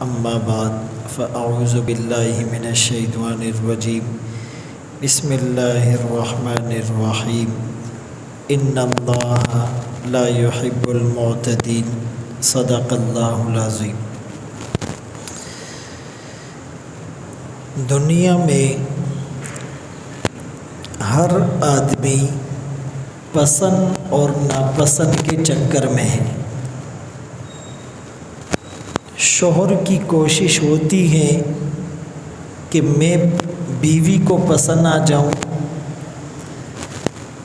اما بعد فاعوذ باللہ من الشیطان الرجیم بسم اللہ الرحمن الرحیم ان اللہ لا يحب المعتدین صدق اللہ العظیم۔ دنیا میں ہر آدمی پسند اور ناپسند کے چکر میں ہے۔ شوہر کی کوشش ہوتی ہے کہ میں بیوی کو پسند آ جاؤں،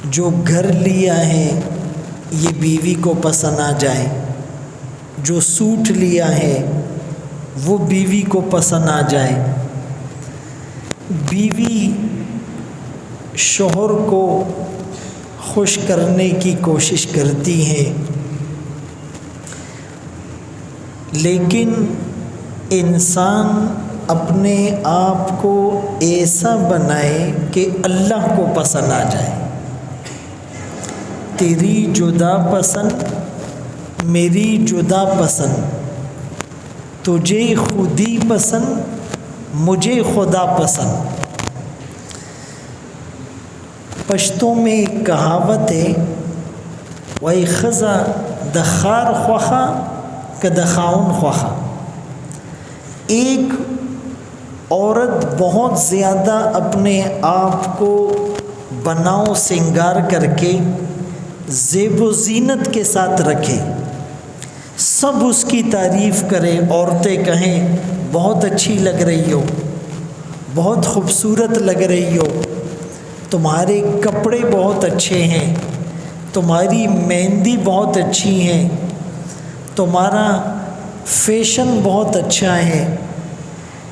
جو گھر لیا ہے یہ بیوی کو پسند آ جائے، جو سوٹ لیا ہے وہ بیوی کو پسند آ جائے۔ بیوی شوہر کو خوش کرنے کی کوشش کرتی ہے، لیکن انسان اپنے آپ کو ایسا بنائے کہ اللہ کو پسند آ جائے۔ تیری جدا پسند میری جدا پسند، تجھے خودی پسند مجھے خدا پسند۔ پشتوں میں ایک کہاوت ہے، وَإِ خزا دخار خواخا کدخاؤن خواخا۔ ایک عورت بہت زیادہ اپنے آپ کو بناؤ سنگار کر کے زیب و زینت کے ساتھ رکھے، سب اس کی تعریف کرے، عورتیں کہیں بہت اچھی لگ رہی ہو، بہت خوبصورت لگ رہی ہو، تمہارے کپڑے بہت اچھے ہیں، تمہاری مہندی بہت اچھی ہے، تمہارا فیشن بہت اچھا ہے،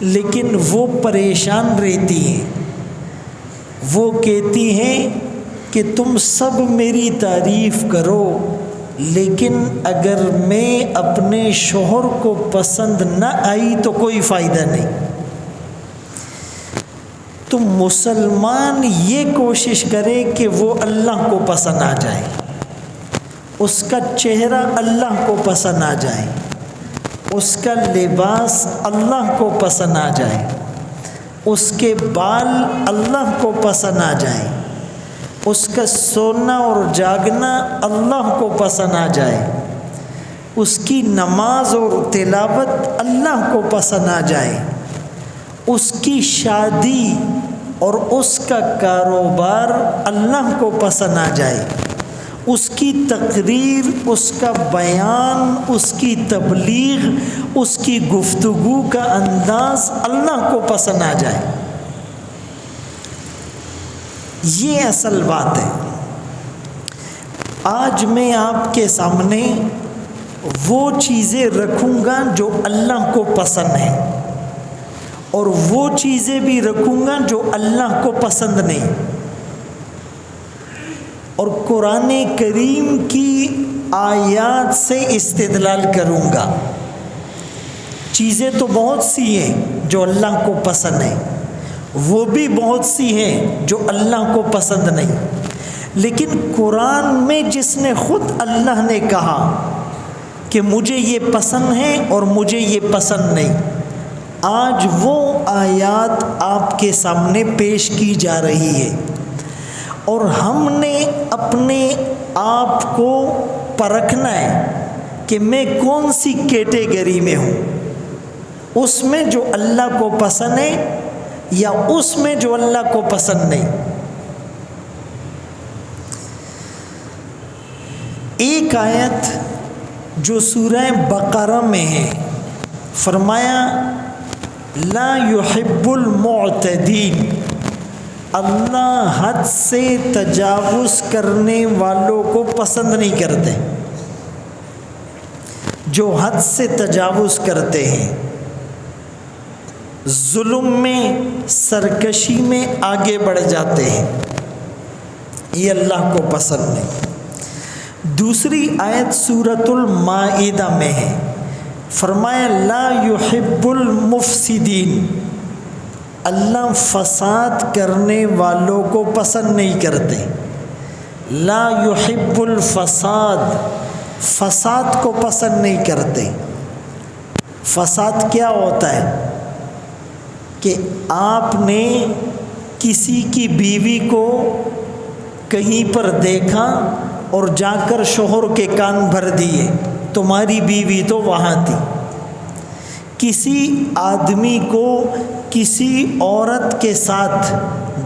لیکن وہ پریشان رہتی ہیں۔ وہ کہتی ہیں کہ تم سب میری تعریف کرو، لیکن اگر میں اپنے شوہر کو پسند نہ آئی تو کوئی فائدہ نہیں۔ تو مسلمان یہ کوشش کرے کہ وہ اللہ کو پسند آ جائے، اس کا چہرہ اللہ کو پسند آ جائے، اس کا لباس اللہ کو پسند آ جائے، اس کے بال اللہ کو پسند آ جائے، اس کا سونا اور جاگنا اللہ کو پسند آ جائے، اس کی نماز اور تلاوت اللہ کو پسند آ جائے، اس کی شادی اور اس کا کاروبار اللہ کو پسند آ جائے، اس کی تقریر، اس کا بیان، اس کی تبلیغ، اس کی گفتگو کا انداز اللہ کو پسند آ جائے۔ یہ اصل بات ہے۔ آج میں آپ کے سامنے وہ چیزیں رکھوں گا جو اللہ کو پسند ہیں، اور وہ چیزیں بھی رکھوں گا جو اللہ کو پسند نہیں، اور قرآن کریم کی آیات سے استدلال کروں گا۔ چیزیں تو بہت سی ہیں جو اللہ کو پسند ہیں، وہ بھی بہت سی ہیں جو اللہ کو پسند نہیں، لیکن قرآن میں جس نے خود اللہ نے کہا کہ مجھے یہ پسند ہے اور مجھے یہ پسند نہیں، آج وہ آیات آپ کے سامنے پیش کی جا رہی ہے، اور ہم نے اپنے آپ کو پرکھنا ہے کہ میں کون سی کیٹیگری میں ہوں، اس میں جو اللہ کو پسند ہے یا اس میں جو اللہ کو پسند نہیں۔ ایک آیت جو سورہ بقرہ میں ہے، فرمایا لا يحب المعتدین، اللہ حد سے تجاوز کرنے والوں کو پسند نہیں کرتے، جو حد سے تجاوز کرتے ہیں، ظلم میں، سرکشی میں آگے بڑھ جاتے ہیں، یہ اللہ کو پسند نہیں۔ دوسری آیت سورۃ المائدہ میں ہے، فرمایا لا يحب المفسدین، اللہ فساد کرنے والوں کو پسند نہیں کرتے۔ لا يحب الفساد، فساد کو پسند نہیں کرتے۔ فساد کیا ہوتا ہے کہ آپ نے کسی کی بیوی کو کہیں پر دیکھا اور جا کر شوہر کے کان بھر دیے، تمہاری بیوی تو وہاں تھی۔ کسی آدمی کو کسی عورت کے ساتھ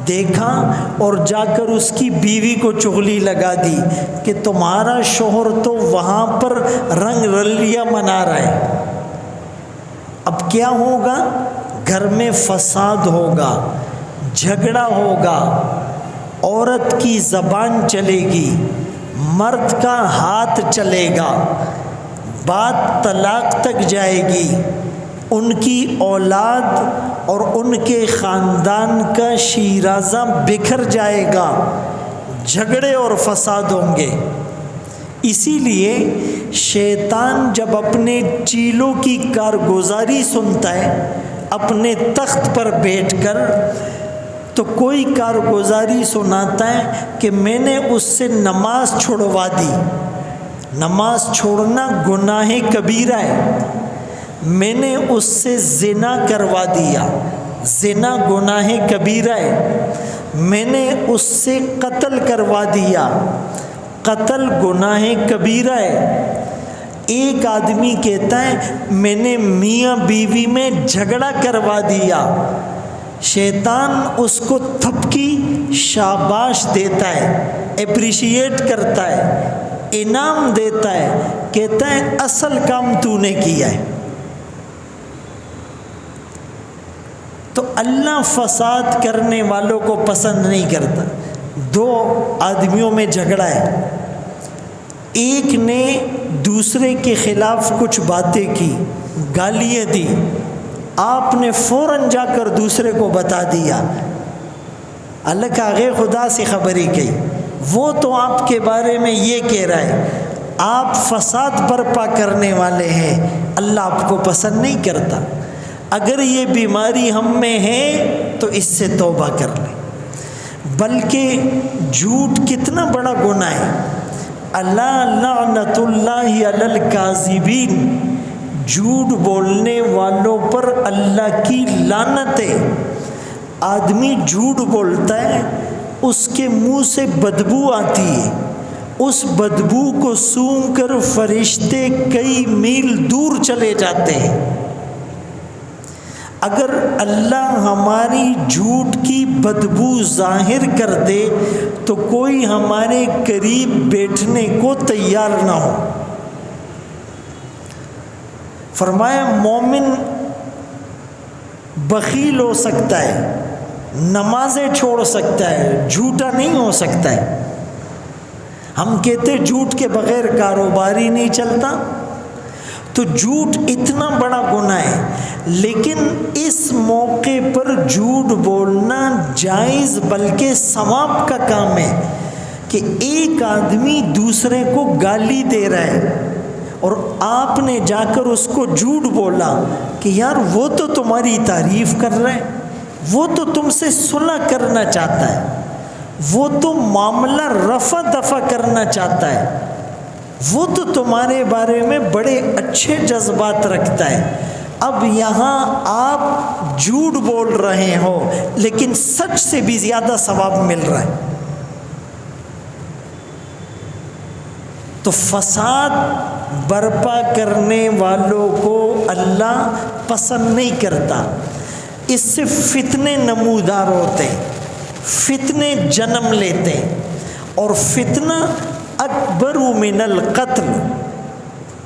دیکھا اور جا کر اس کی بیوی کو چغلی لگا دی کہ تمہارا شوہر تو وہاں پر رنگ رلیاں منا رہا ہے۔ اب کیا ہوگا؟ گھر میں فساد ہوگا، جھگڑا ہوگا، عورت کی زبان چلے گی، مرد کا ہاتھ چلے گا، بات طلاق تک جائے گی، ان کی اولاد اور ان کے خاندان کا شیرازہ بکھر جائے گا، جھگڑے اور فساد ہوں گے۔ اسی لیے شیطان جب اپنے چیلوں کی کارگزاری سنتا ہے اپنے تخت پر بیٹھ کر، تو کوئی کارگزاری سناتا ہے کہ میں نے اس سے نماز چھڑوا دی، نماز چھوڑنا گناہ کبیرہ ہے، میں نے اس سے زنا کروا دیا، زنا گناہ کبیرہ ہے، میں نے اس سے قتل کروا دیا، قتل گناہ کبیرہ ہے۔ ایک آدمی کہتا ہے میں نے میاں بیوی میں جھگڑا کروا دیا، شیطان اس کو تھپکی شاباش دیتا ہے، اپریشیٹ کرتا ہے، انعام دیتا ہے، کہتا ہے اصل کام تو نے کیا ہے۔ تو اللہ فساد کرنے والوں کو پسند نہیں کرتا۔ دو آدمیوں میں جھگڑا ہے، ایک نے دوسرے کے خلاف کچھ باتیں کی، گالیاں دی، آپ نے فوراً جا کر دوسرے کو بتا دیا، اللہ کا غیر خدا سے خبری کی، وہ تو آپ کے بارے میں یہ کہہ رہا ہے، آپ فساد برپا کرنے والے ہیں، اللہ آپ کو پسند نہیں کرتا۔ اگر یہ بیماری ہم میں ہے تو اس سے توبہ کر لیں۔ بلکہ جھوٹ کتنا بڑا گناہ ہے، اللہ لعنت اللہ علی الکاذبین، جھوٹ بولنے والوں پر اللہ کی لعنت ہے۔ آدمی جھوٹ بولتا ہے، اس کے منہ سے بدبو آتی ہے، اس بدبو کو سونگھ کر فرشتے کئی میل دور چلے جاتے ہیں۔ اگر اللہ ہماری جھوٹ کی بدبو ظاہر کر دے تو کوئی ہمارے قریب بیٹھنے کو تیار نہ ہو۔ فرمایا مومن بخیل ہو سکتا ہے، نمازیں چھوڑ سکتا ہے، جھوٹا نہیں ہو سکتا ہے۔ ہم کہتے جھوٹ کے بغیر کاروبار ہی نہیں چلتا، تو جھوٹ اتنا بڑا گناہ ہے، لیکن اس موقع پر جھوٹ بولنا جائز بلکہ ثواب کا کام ہے کہ ایک آدمی دوسرے کو گالی دے رہا ہے اور آپ نے جا کر اس کو جھوٹ بولا کہ یار وہ تو تمہاری تعریف کر رہا ہے، وہ تو تم سے صلح کرنا چاہتا ہے، وہ تو معاملہ رفع دفع کرنا چاہتا ہے، وہ تو تمہارے بارے میں بڑے اچھے جذبات رکھتا ہے۔ اب یہاں آپ جھوٹ بول رہے ہو لیکن سچ سے بھی زیادہ ثواب مل رہا ہے۔ تو فساد برپا کرنے والوں کو اللہ پسند نہیں کرتا، اس سے فتنے نمودار ہوتے ہیں، فتنے جنم لیتے ہیں، اور فتنہ اکبر من القتل،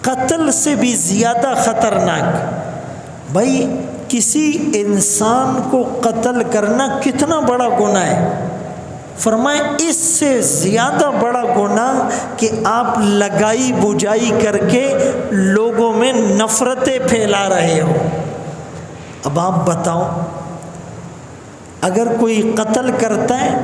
قتل سے بھی زیادہ خطرناک۔ بھائی کسی انسان کو قتل کرنا کتنا بڑا گناہ ہے، فرمائے اس سے زیادہ بڑا گناہ کہ آپ لگائی بجائی کر کے لوگوں میں نفرتیں پھیلا رہے ہو۔ اب آپ بتاؤ، اگر کوئی قتل کرتا ہے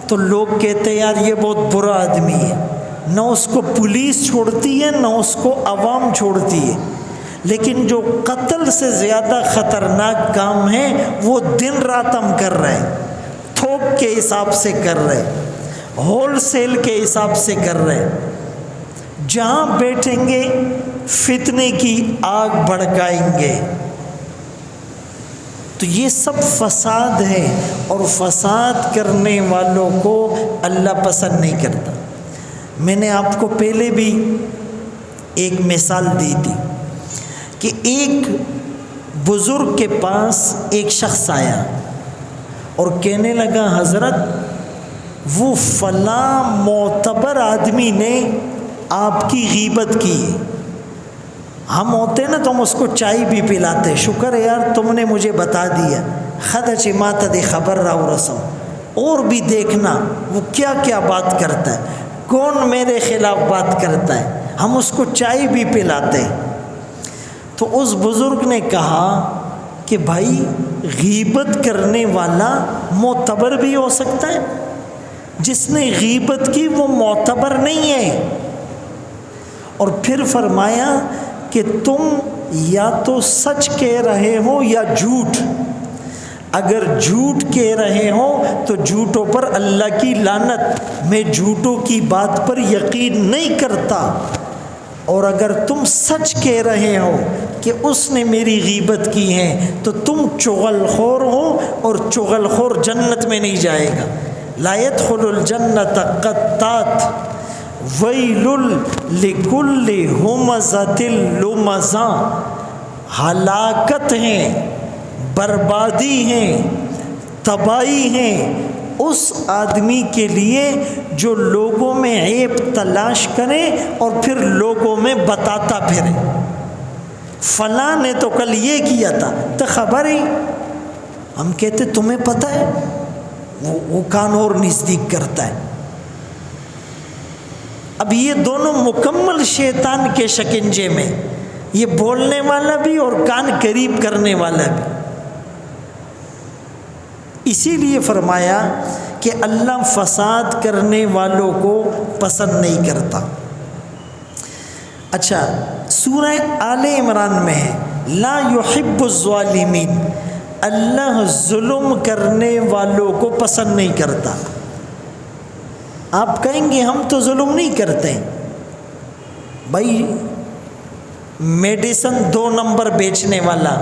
تو لوگ کہتے ہیں یار یہ بہت برا آدمی ہے، نہ اس کو پولیس چھوڑتی ہے نہ اس کو عوام چھوڑتی ہے، لیکن جو قتل سے زیادہ خطرناک کام ہے وہ دن رات ہم کر رہے ہیں، تھوک کے حساب سے کر رہے ہیں، ہول سیل کے حساب سے کر رہے ہیں۔ جہاں بیٹھیں گے فتنے کی آگ بھڑکائیں گے۔ تو یہ سب فساد ہے، اور فساد کرنے والوں کو اللہ پسند نہیں کرتا۔ میں نے آپ کو پہلے بھی ایک مثال دی تھی کہ ایک بزرگ کے پاس ایک شخص آیا اور کہنے لگا حضرت وہ فلاں معتبر آدمی نے آپ کی غیبت کی ہے، ہم ہوتے نا تو ہم اس کو چائے بھی پلاتے، شکر ہے یار تم نے مجھے بتا دیا، خدا چماتا دی خبر راو رسم، اور بھی دیکھنا وہ کیا کیا بات کرتا ہے، کون میرے خلاف بات کرتا ہے، ہم اس کو چائے بھی پلاتے۔ تو اس بزرگ نے کہا کہ بھائی غیبت کرنے والا معتبر بھی ہو سکتا ہے، جس نے غیبت کی وہ معتبر نہیں ہے۔ اور پھر فرمایا کہ تم یا تو سچ کہہ رہے ہو یا جھوٹ، اگر جھوٹ کہہ رہے ہو تو جھوٹوں پر اللہ کی لعنت، میں جھوٹوں کی بات پر یقین نہیں کرتا، اور اگر تم سچ کہہ رہے ہو کہ اس نے میری غیبت کی ہے تو تم چغل خور ہو، اور چغل خور جنت میں نہیں جائے گا۔ لا يدخل الجنت قطات ویل لکل ہمزۃ لمزہ، ہلاکت ہیں، بربادی ہیں، تباہی ہیں اس آدمی کے لیے جو لوگوں میں عیب تلاش کرے اور پھر لوگوں میں بتاتا پھرے، فلاں نے تو کل یہ کیا تھا تو خبر ہی، ہم کہتے تمہیں پتہ ہے، وہ کان اور نزدیک کرتا ہے۔ اب یہ دونوں مکمل شیطان کے شکنجے میں، یہ بولنے والا بھی اور کان قریب کرنے والا بھی۔ اسی لیے فرمایا کہ اللہ فساد کرنے والوں کو پسند نہیں کرتا۔ اچھا، سورہ آل عمران میں ہے لا يحب الظالمین، اللہ ظلم کرنے والوں کو پسند نہیں کرتا۔ آپ کہیں گے ہم تو ظلم نہیں کرتے، بھائی میڈیسن 2 نمبر بیچنے والا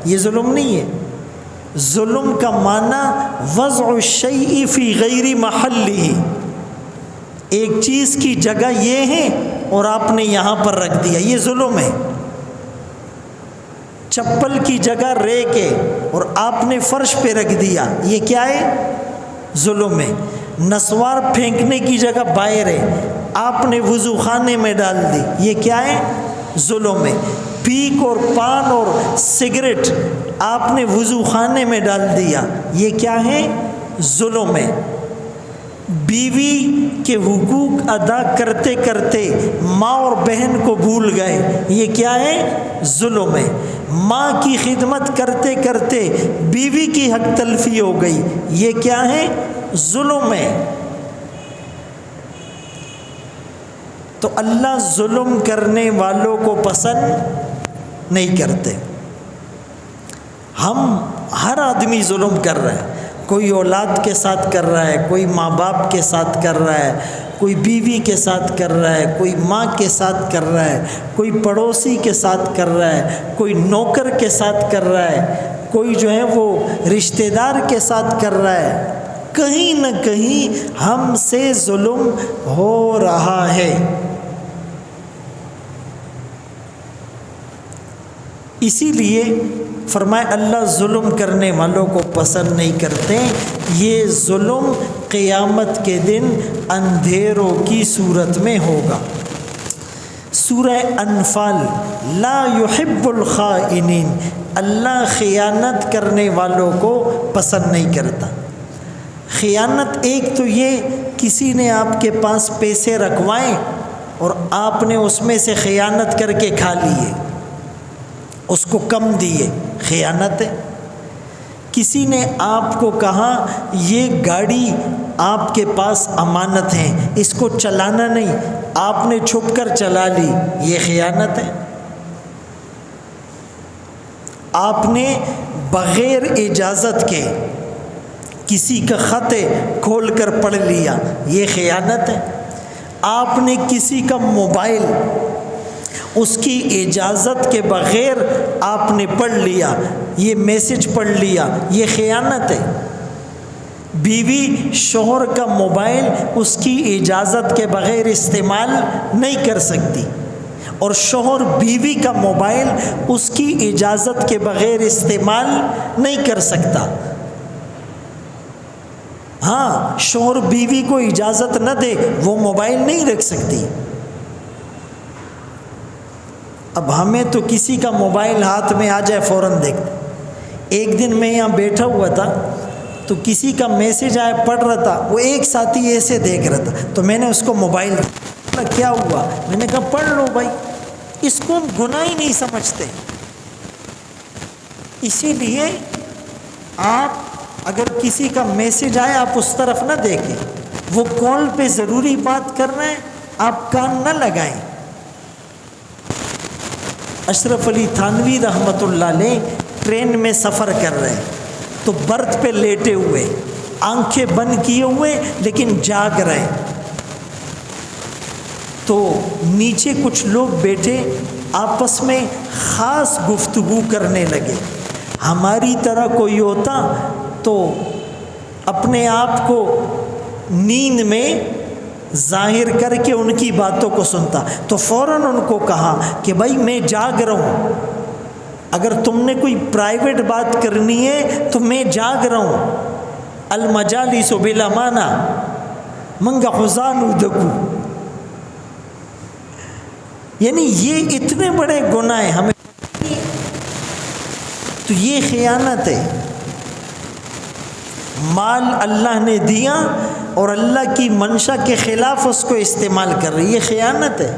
یہ ظلم نہیں ہے۔ ظلم کا معنی وضع الشیء فی غیر محلہ، ایک چیز کی جگہ یہ ہے اور آپ نے یہاں پر رکھ دیا، یہ ظلم ہے۔ چپل کی جگہ ریک ہے اور آپ نے فرش پہ رکھ دیا، یہ کیا ہے؟ ظلم ہے۔ نسوار پھینکنے کی جگہ باہر ہے، آپ نے وضو خانے میں ڈال دی، یہ کیا ہے؟ ظلم ہے۔ پیک اور پان اور سگریٹ آپ نے وضو خانے میں ڈال دیا، یہ کیا ہے؟ ظلم ہے۔ بیوی کے حقوق ادا کرتے کرتے ماں اور بہن کو بھول گئے، یہ کیا ہے؟ ظلم ہے۔ ماں کی خدمت کرتے کرتے بیوی کی حق تلفی ہو گئی، یہ کیا ہے؟ ظلم ہے۔ تو اللہ ظلم کرنے والوں کو پسند نہیں کرتے۔ ہم ہر آدمی ظلم کر رہا ہے، کوئی اولاد کے ساتھ کر رہا ہے، کوئی ماں باپ کے ساتھ کر رہا ہے، کوئی بیوی کے ساتھ کر رہا ہے، کوئی ماں کے ساتھ کر رہا ہے، کوئی پڑوسی کے ساتھ کر رہا ہے، کوئی نوکر کے ساتھ کر رہا ہے، کوئی جو ہے وہ رشتہ دار کے ساتھ کر رہا ہے۔ کہیں نہ کہیں ہم سے ظلم ہو رہا ہے۔ اسی لیے فرمائے اللہ ظلم کرنے والوں کو پسند نہیں کرتے۔ یہ ظلم قیامت کے دن اندھیروں کی صورت میں ہوگا۔ سورہ انفال لا يحب الخائنین، اللہ خیانت کرنے والوں کو پسند نہیں کرتا۔ خیانت ایک تو یہ کسی نے آپ کے پاس پیسے رکھوائے اور آپ نے اس میں سے خیانت کر کے کھا لیے، اس کو کم دیے، خیانت ہے۔ کسی نے آپ کو کہا یہ گاڑی آپ کے پاس امانت ہے، اس کو چلانا نہیں، آپ نے چھپ کر چلا لی، یہ خیانت ہے۔ آپ نے بغیر اجازت کے کسی کا خط کھول کر پڑھ لیا، یہ خیانت ہے۔ آپ نے کسی کا موبائل اس کی اجازت کے بغیر آپ نے پڑھ لیا، یہ میسج پڑھ لیا، یہ خیانت ہے۔ بیوی شوہر کا موبائل اس کی اجازت کے بغیر استعمال نہیں کر سکتی، اور شوہر بیوی کا موبائل اس کی اجازت کے بغیر استعمال نہیں کر سکتا۔ ہاں، شوہر بیوی کو اجازت نہ دے وہ موبائل نہیں رکھ سکتی۔ اب ہمیں تو کسی کا موبائل ہاتھ میں آ جائے فوراً دیکھتے۔ ایک دن میں یہاں بیٹھا ہوا تھا تو کسی کا میسج آیا، پڑھ رہا تھا، وہ ایک ساتھی ایسے دیکھ رہا تھا تو میں نے اس کو موبائل دیا، کیا ہوا؟ میں نے کہا پڑھ لو بھائی، اس کو ہم گناہ ہی نہیں سمجھتے۔ اسی لیے آپ اگر کسی کا میسج آئے آپ اس طرف نہ دیکھیں، وہ کال پہ ضروری بات کر رہے ہیں، آپ کان نہ لگائیں۔ اشرف علی تھانوی رحمۃ اللہ علیہ ٹرین میں سفر کر رہے ہیں تو برتھ پہ لیٹے ہوئے، آنکھیں بند کیے ہوئے لیکن جاگ رہے، تو نیچے کچھ لوگ بیٹھے آپس میں خاص گفتگو کرنے لگے۔ ہماری طرح کوئی ہوتا تو اپنے آپ کو نیند میں ظاہر کر کے ان کی باتوں کو سنتا، تو فوراً ان کو کہا کہ بھائی میں جاگ رہا ہوں، اگر تم نے کوئی پرائیویٹ بات کرنی ہے تو میں جاگ رہا ہوں۔ المجالس بالامانہ منگا خزان ادکو، یعنی یہ اتنے بڑے گناہ ہیں ہمیں، تو یہ خیانت ہے۔ مال اللہ نے دیا اور اللہ کی منشا کے خلاف اس کو استعمال کر رہی، یہ خیانت ہے۔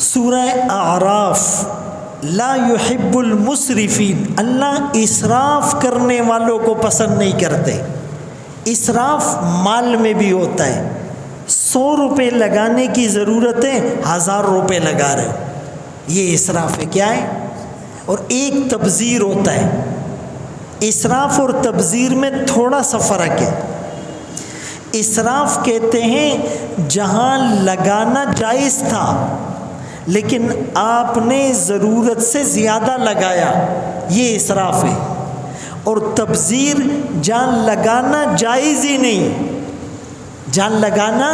سورہ اعراف، لا يحب المسرفین، اللہ اسراف کرنے والوں کو پسند نہیں کرتے۔ اسراف مال میں بھی ہوتا ہے، 100 روپے لگانے کی ضرورت ہے، 1000 روپے لگا رہے ہو، یہ اسراف ہے۔ کیا ہے؟ اور ایک تبذیر ہوتا ہے، اسراف اور تبذیر میں تھوڑا سا فرق ہے۔ اسراف کہتے ہیں جہاں لگانا جائز تھا لیکن آپ نے ضرورت سے زیادہ لگایا، یہ اسراف ہے۔ اور تبذیر جہاں لگانا جائز ہی نہیں، جہاں لگانا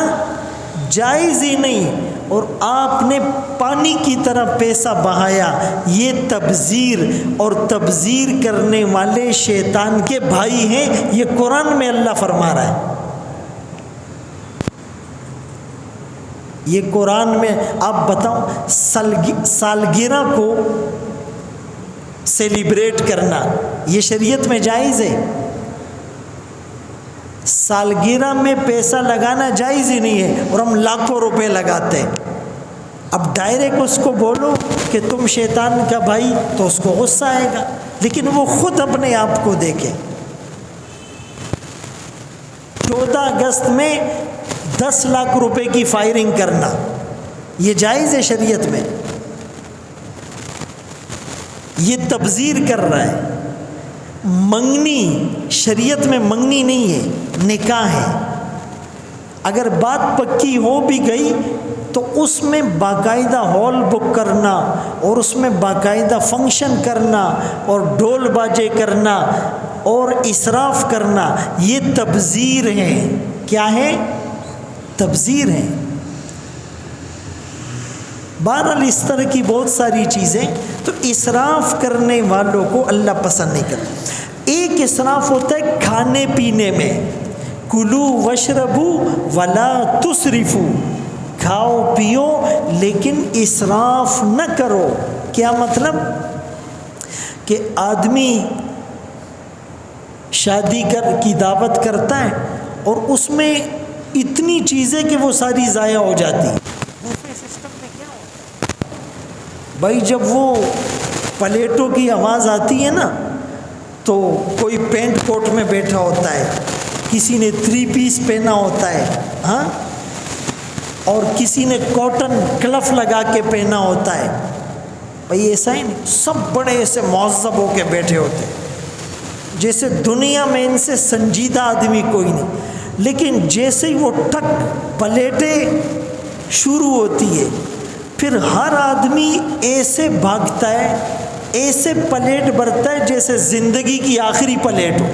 جائز ہی نہیں اور آپ نے پانی کی طرح پیسہ بہایا، یہ تبذیر، اور تبذیر کرنے والے شیطان کے بھائی ہیں، یہ قرآن میں اللہ فرما رہا ہے۔ یہ قرآن میں آپ بتاؤ، سالگرہ کو سیلیبریٹ کرنا یہ شریعت میں جائز ہے؟ سالگرہ میں پیسہ لگانا جائز ہی نہیں ہے اور ہم لاکھوں روپے لگاتے ہیں۔ اب ڈائریکٹ اس کو بولو کہ تم شیطان کا بھائی تو اس کو غصہ آئے گا، لیکن وہ خود اپنے آپ کو دیکھے۔ 14 اگست میں 10 لاکھ روپے کی فائرنگ کرنا یہ جائز ہے شریعت میں؟ یہ تبذیر کر رہا ہے۔ منگنی شریعت میں منگنی نہیں ہے، نکاح ہے۔ اگر بات پکی ہو بھی گئی تو اس میں باقاعدہ ہال بک کرنا اور اس میں باقاعدہ فنکشن کرنا اور ڈھول باجے کرنا اور اسراف کرنا، یہ تبذیر ہے۔ کیا ہے؟ تبذیر ہے۔ بہرحال اس طرح کی بہت ساری چیزیں، تو اسراف کرنے والوں کو اللہ پسند نہیں کرتا۔ ایک اسراف ہوتا ہے کھانے پینے میں، کلو وشربو ولا تسرفو، کھاؤ پیو لیکن اسراف نہ کرو۔ کیا مطلب؟ کہ آدمی شادی کی دعوت کرتا ہے اور اس میں اتنی چیزیں کہ وہ ساری ضائع ہو جاتی۔ بوفے سسٹم میں کیا ہوتا ہے بھائی، جب وہ پلیٹوں کی آواز آتی ہے نا تو کوئی پینٹ کوٹ میں بیٹھا ہوتا ہے، کسی نے 3 پیس پہنا ہوتا ہے، ہاں، اور کسی نے کاٹن کلف لگا کے پہنا ہوتا ہے۔ بھائی ایسا ہی نہیں، سب بڑے ایسے مہذب ہو کے بیٹھے ہوتے ہیں جیسے دنیا میں ان سے سنجیدہ آدمی کوئی نہیں۔ لیکن جیسے ہی وہ ٹک پلیٹیں شروع ہوتی ہے پھر ہر آدمی ایسے بھاگتا ہے، ایسے پلیٹ بھرتا ہے جیسے زندگی کی آخری پلیٹ ہو۔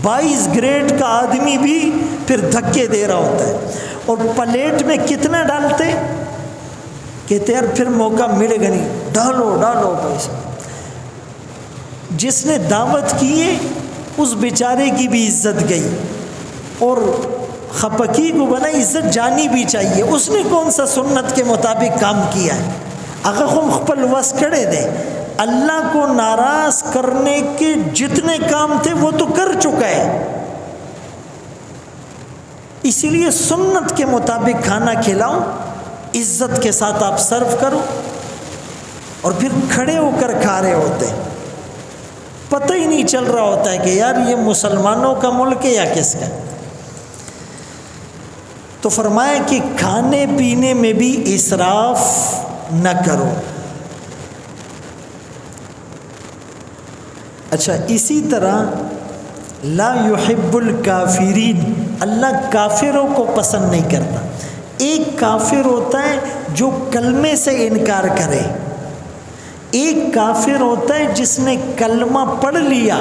22 گریڈ کا آدمی بھی پھر دھکے دے رہا ہوتا ہے، اور پلیٹ میں کتنا ڈالتے؟ کہتے یار پھر موقع ملے گا نہیں، ڈالو ڈالو پیسہ۔ جس نے دعوت کی ہے اس بیچارے کی بھی عزت گئی، اور خپکی کو بنا عزت جانی بھی چاہیے۔ اس نے کون سا سنت کے مطابق کام کیا ہے؟ اگر ہم خپل وس کڑے دیں، اللہ کو ناراض کرنے کے جتنے کام تھے وہ تو کر چکا ہے، اسی لیے سنت کے مطابق کھانا کھلاؤ، عزت کے ساتھ آپ سرو کرو، اور پھر کھڑے ہو کر کھا رہے ہوتے ہیں، پتہ ہی نہیں چل رہا ہوتا ہے کہ یار یہ مسلمانوں کا ملک ہے یا کس کا۔ تو فرمایا کہ کھانے پینے میں بھی اسراف نہ کرو۔ اچھا، اسی طرح لا يحب الکافرین، اللہ کافروں کو پسند نہیں کرتا۔ ایک کافر ہوتا ہے جو کلمے سے انکار کرے، ایک کافر ہوتا ہے جس نے کلمہ پڑھ لیا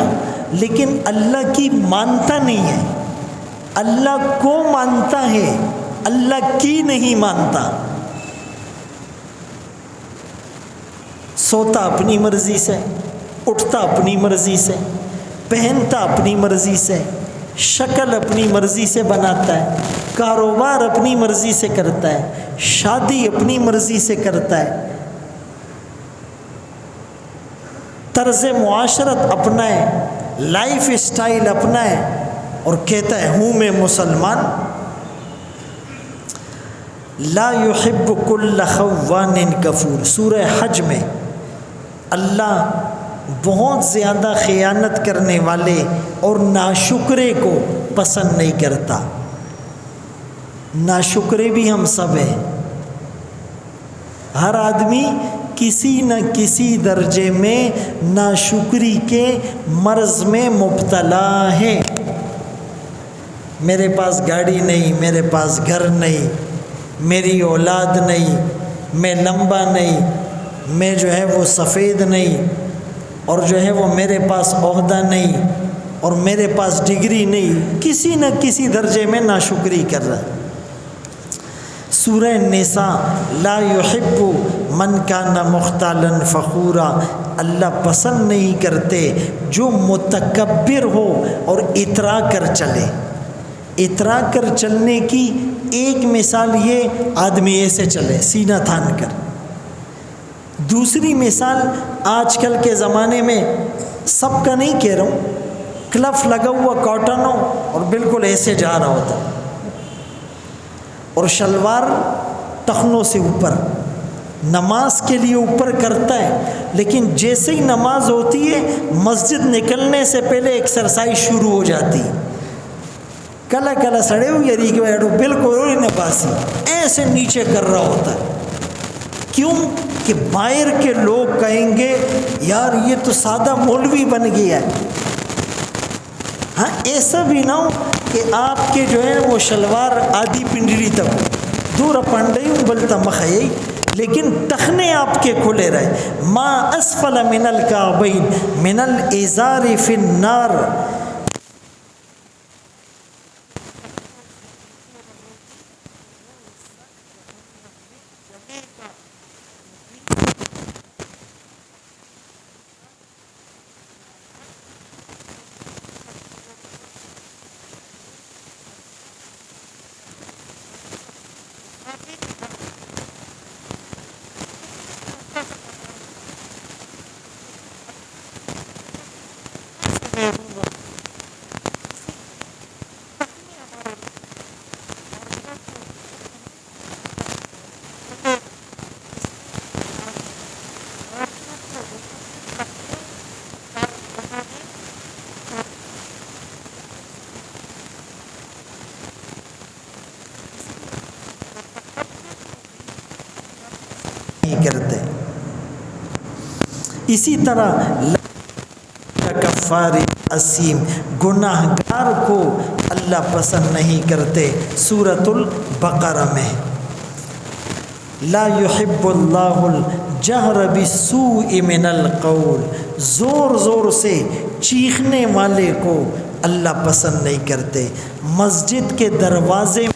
لیکن اللہ کی مانتا نہیں ہے، اللہ کو مانتا ہے، اللہ کی نہیں مانتا۔ سوتا اپنی مرضی سے، اٹھتا اپنی مرضی سے، پہنتا اپنی مرضی سے، شکل اپنی مرضی سے بناتا ہے، کاروبار اپنی مرضی سے کرتا ہے، شادی اپنی مرضی سے کرتا ہے، طرز معاشرت اپنا ہے، لائف اسٹائل اپنا ہے، اور کہتا ہے ہوں میں مسلمان۔ لا يحب كل خوان کفور، سورہ حج میں اللہ بہت زیادہ خیانت کرنے والے اور ناشکرے کو پسند نہیں کرتا۔ ناشکرے بھی ہم سب ہیں، ہر آدمی کسی نہ کسی درجے میں ناشکری کے مرض میں مبتلا ہے۔ میرے پاس گاڑی نہیں، میرے پاس گھر نہیں، میری اولاد نہیں، میں لمبا نہیں، میں جو ہے وہ سفید نہیں، اور جو ہے وہ میرے پاس عہدہ نہیں، اور میرے پاس ڈگری نہیں، کسی نہ کسی درجے میں ناشکری کر رہا ہے۔ سورہ نساء لا يحب من کان مختالا فخورا، اللہ پسند نہیں کرتے جو متکبر ہو اور اترا کر چلے۔ اترا کر چلنے کی ایک مثال یہ، آدمی ایسے چلے سینہ تھان کر۔ دوسری مثال آج کل کے زمانے میں، سب کا نہیں کہہ رہا ہوں، کلف لگا ہوا کاٹن ہو اور بالکل ایسے جا رہا ہوتا، اور شلوار ٹخنوں سے اوپر، نماز کے لیے اوپر کرتا ہے، لیکن جیسے ہی نماز ہوتی ہے مسجد نکلنے سے پہلے ایکسرسائز شروع ہو جاتی، کلا کلا سڑے ہوئے ریگے بیٹھو بالکل نپاسی ایسے نیچے کر رہا ہوتا ہے۔ کیوں کہ باہر کے لوگ کہیں گے یار یہ تو سادہ مولوی بن گیا ہے۔ ہاں ایسا بھی نہ ہو کہ آپ کے جو ہے وہ شلوار آدھی پنڈلی تک دور پنڈئی بلتا مخیئی، لیکن ٹخنے آپ کے کھلے رہے۔ ما اسفل من الکعبین من الازار فی النار، کرتے۔ اسی طرح کفار اسیم، گناہ گار کو اللہ پسند نہیں کرتے، سورۃ البقرہ میں۔ لا يحب اللہ الجہر بالسوء من القول، زور زور سے چیخنے والے کو اللہ پسند نہیں کرتے۔ مسجد کے دروازے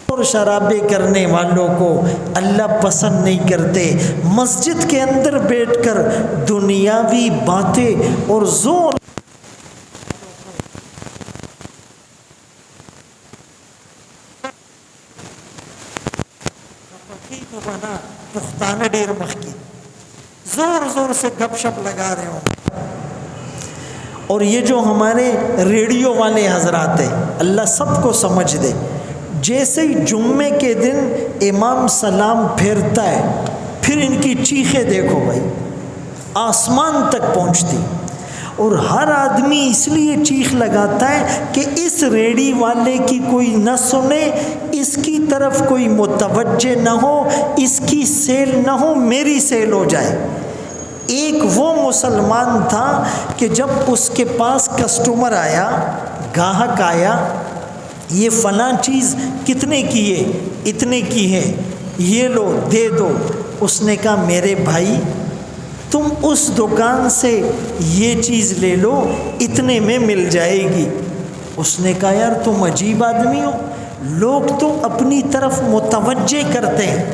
اور شرابے کرنے والوں کو اللہ پسند نہیں کرتے۔ مسجد کے اندر بیٹھ کر دنیاوی باتیں اور زور بنا پختانہ ڈیر مخکی زور زور سے گپ شپ لگا رہے ہوں۔ اور یہ جو ہمارے ریڈیو والے حضرات ہیں، اللہ سب کو سمجھ دے، جیسے ہی جمعے کے دن امام سلام پھیرتا ہے پھر ان کی چیخیں دیکھو بھائی آسمان تک پہنچتی، اور ہر آدمی اس لیے چیخ لگاتا ہے کہ اس ریڈی والے کی کوئی نہ سنے، اس کی طرف کوئی متوجہ نہ ہو، اس کی سیل نہ ہو، میری سیل ہو جائے۔ ایک وہ مسلمان تھا کہ جب اس کے پاس کسٹمر آیا، گاہک آیا، یہ فلاں چیز کتنے کی ہے؟ اتنے کی ہے، یہ لو دے دو۔ اس نے کہا میرے بھائی تم اس دکان سے یہ چیز لے لو، اتنے میں مل جائے گی۔ اس نے کہا یار تم عجیب آدمی ہو، لوگ تو اپنی طرف متوجہ کرتے ہیں،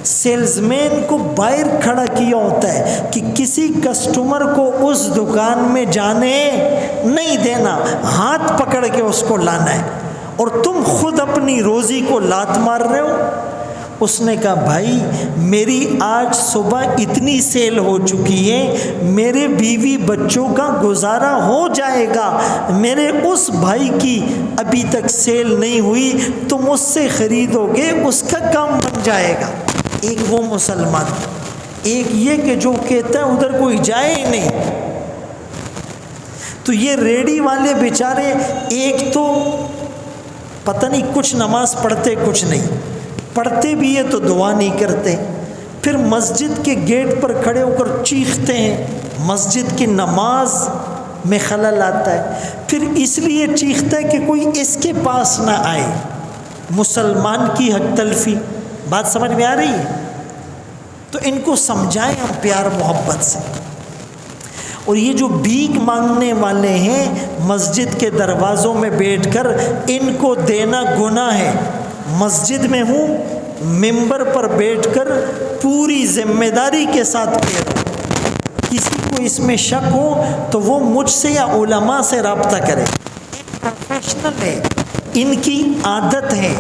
سیلز مین کو باہر کھڑا کیا ہوتا ہے کہ کسی کسٹمر کو اس دکان میں جانے نہیں دینا، ہاتھ پکڑ کے اس کو لانا ہے، اور تم خود اپنی روزی کو لات مار رہے ہو۔ اس نے کہا بھائی میری آج صبح اتنی سیل ہو چکی ہے، میرے بیوی بچوں کا گزارا ہو جائے گا، میرے اس بھائی کی ابھی تک سیل نہیں ہوئی، تم اس سے خریدو گے اس کا کام بن جائے گا۔ ایک وہ مسلمان، ایک یہ کہ جو کہتا ہے ادھر کوئی جائے ہی نہیں۔ تو یہ ریڈی والے بیچارے ایک تو پتہ نہیں کچھ نماز پڑھتے کچھ نہیں، پڑھتے بھی ہے تو دعا نہیں کرتے، پھر مسجد کے گیٹ پر کھڑے ہو کر چیختے ہیں، مسجد کی نماز میں خلل آتا ہے، پھر اس لیے چیختا ہے کہ کوئی اس کے پاس نہ آئے۔ مسلمان کی حق تلفی، بات سمجھ میں آ رہی ہے؟ تو ان کو سمجھائیں ہم پیار محبت سے۔ اور یہ جو بھیک مانگنے والے ہیں مسجد کے دروازوں میں بیٹھ کر، ان کو دینا گناہ ہے۔ مسجد میں ہوں، ممبر پر بیٹھ کر پوری ذمہ داری کے ساتھ کہہ رہا ہوں، کسی کو اس میں شک ہو تو وہ مجھ سے یا علماء سے رابطہ کرے۔ پروفیشنل ہے، ان کی عادت ہے،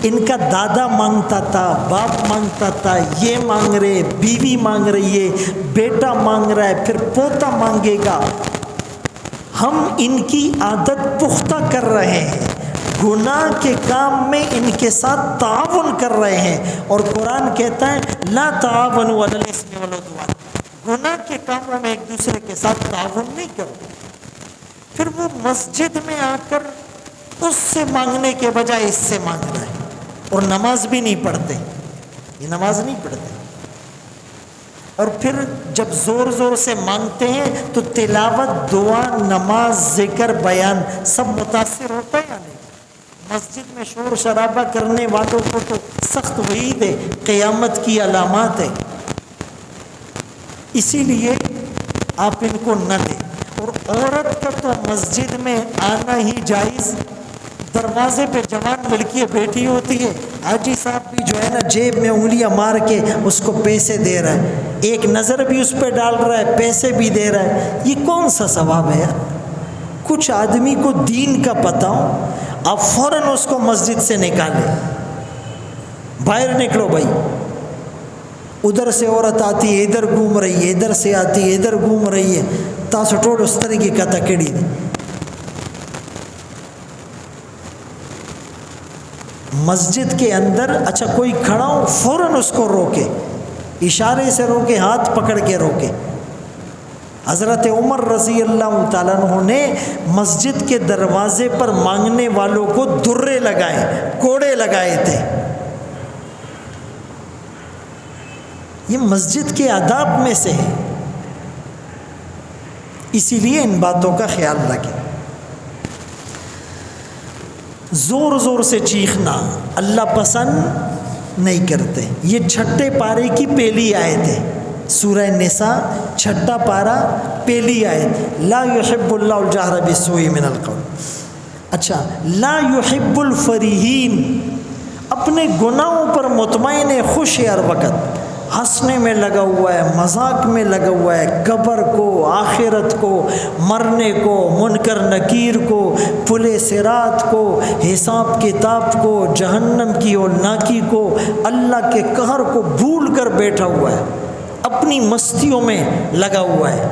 ان کا دادا مانگتا تھا، باپ مانگتا تھا، یہ مانگ رہے، بیوی مانگ رہی ہے، بیٹا مانگ رہا ہے، پھر پوتا مانگے گا۔ ہم ان کی عادت پختہ کر رہے ہیں، گناہ کے کام میں ان کے ساتھ تعاون کر رہے ہیں، اور قرآن کہتا ہے لا تعاونوا علی الاثم والعدوان، گناہ کے کاموں میں ایک دوسرے کے ساتھ تعاون نہیں کرو۔ پھر وہ مسجد میں آ کر اس سے مانگنے کے بجائے اس سے مانگ رہا ہے، اور نماز بھی نہیں پڑھتے، یہ نماز نہیں پڑھتے، اور پھر جب زور زور سے مانگتے ہیں تو تلاوت، دعا، نماز، ذکر، بیان سب متاثر ہوتا ہے یا نہیں؟ مسجد میں شور شرابہ کرنے والوں کو تو سخت وعید ہے، قیامت کی علامات ہے۔ اسی لیے آپ ان کو نہ دیں۔ اور عورت کا تو مسجد میں آنا ہی جائز، دروازے پہ جوان لڑکیاں بیٹھی ہوتی ہے، حاجی صاحب بھی جو ہے نا جیب میں انگلیاں مار کے اس کو پیسے دے رہا ہے، ایک نظر بھی اس پہ ڈال رہا ہے، پیسے بھی دے رہا ہے، یہ کون سا ثواب ہے یار؟ کچھ آدمی کو دین کا پتہ ہو، آپ فوراً اس کو مسجد سے نکالیں، باہر نکلو بھائی۔ ادھر سے عورت آتی ہے ادھر گھوم رہی ہے، ادھر سے آتی ہے ادھر گھوم رہی ہے، تاسو ٹوڑ اس طرح کی کتا کیڑی دی۔ مسجد کے اندر اچھا کوئی کھڑا ہو فوراً اس کو روکے، اشارے سے روکے، ہاتھ پکڑ کے روکے۔ حضرت عمر رضی اللہ تعالیٰ عنہ نے مسجد کے دروازے پر مانگنے والوں کو درے لگائے، کوڑے لگائے تھے۔ یہ مسجد کے آداب میں سے ہے، اسی لیے ان باتوں کا خیال رکھیں۔ زور زور سے چیخنا اللہ پسند نہیں کرتے۔ یہ چھٹے پارے کی پہلی آیت ہے، سورہ نساء چھٹا پارہ پہلی آیت، لا یحب اللہ الجہر بالسوء من القول۔ اچھا، لا یحب الفریحین، اپنے گناہوں پر مطمئن ہے، خوش ہے، ہر وقت ہنسنے میں لگا ہوا ہے، مذاق میں لگا ہوا ہے، قبر کو، آخرت کو، مرنے کو، منکر نکیر کو، پل صراط کو، حساب کتاب کو، جہنم کی ہولناکی کو، اللہ کے قہر کو بھول کر بیٹھا ہوا ہے، اپنی مستیوں میں لگا ہوا ہے،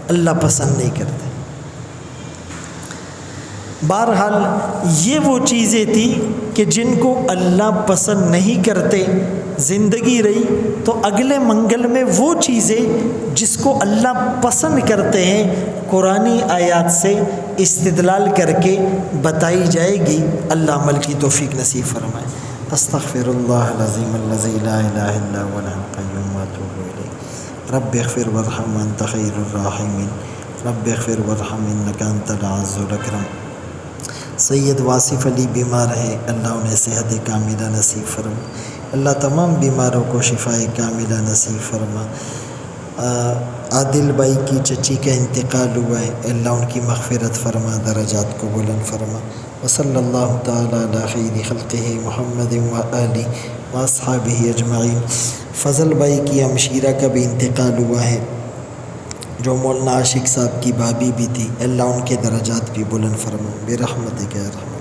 اللہ پسند نہیں کرتے۔ بہرحال یہ وہ چیزیں تھیں کہ جن کو اللہ پسند نہیں کرتے، زندگی رہی تو اگلے منگل میں وہ چیزیں جس کو اللہ پسند کرتے ہیں قرآنی آیات سے استدلال کر کے بتائی جائے گی۔ اللہ عمل کی توفیق نصیب فرمائے۔ استغفر اللہ العظیم الذی لا الہ الا هو الحی القیوم واتوب الیہ۔ رب اغفر وارحم وانت خیر الراحمین۔ رب اغفر وارحم انک انت العز الاکرم۔ سید واصف علی بیمار ہے، اللہ انہیں صحت کاملہ نصیب فرما۔ اللہ تمام بیماروں کو شفاء کاملہ نصیب فرما۔ عادل بھائی کی چچی کا انتقال ہوا ہے، اللہ ان کی مغفرت فرما، درجات کو بلند فرما۔ وصلی اللہ تعالی علی خیر خلقہ محمد وآلہ واصحابہ اجمعین۔ فضل بھائی کی ہمشیرہ کا بھی انتقال ہوا ہے، جو مولانا عاشق صاحب کی بھابھی بھی تھی، اللہ ان کے درجات بھی بلند فرما برحمتک یا ارحم۔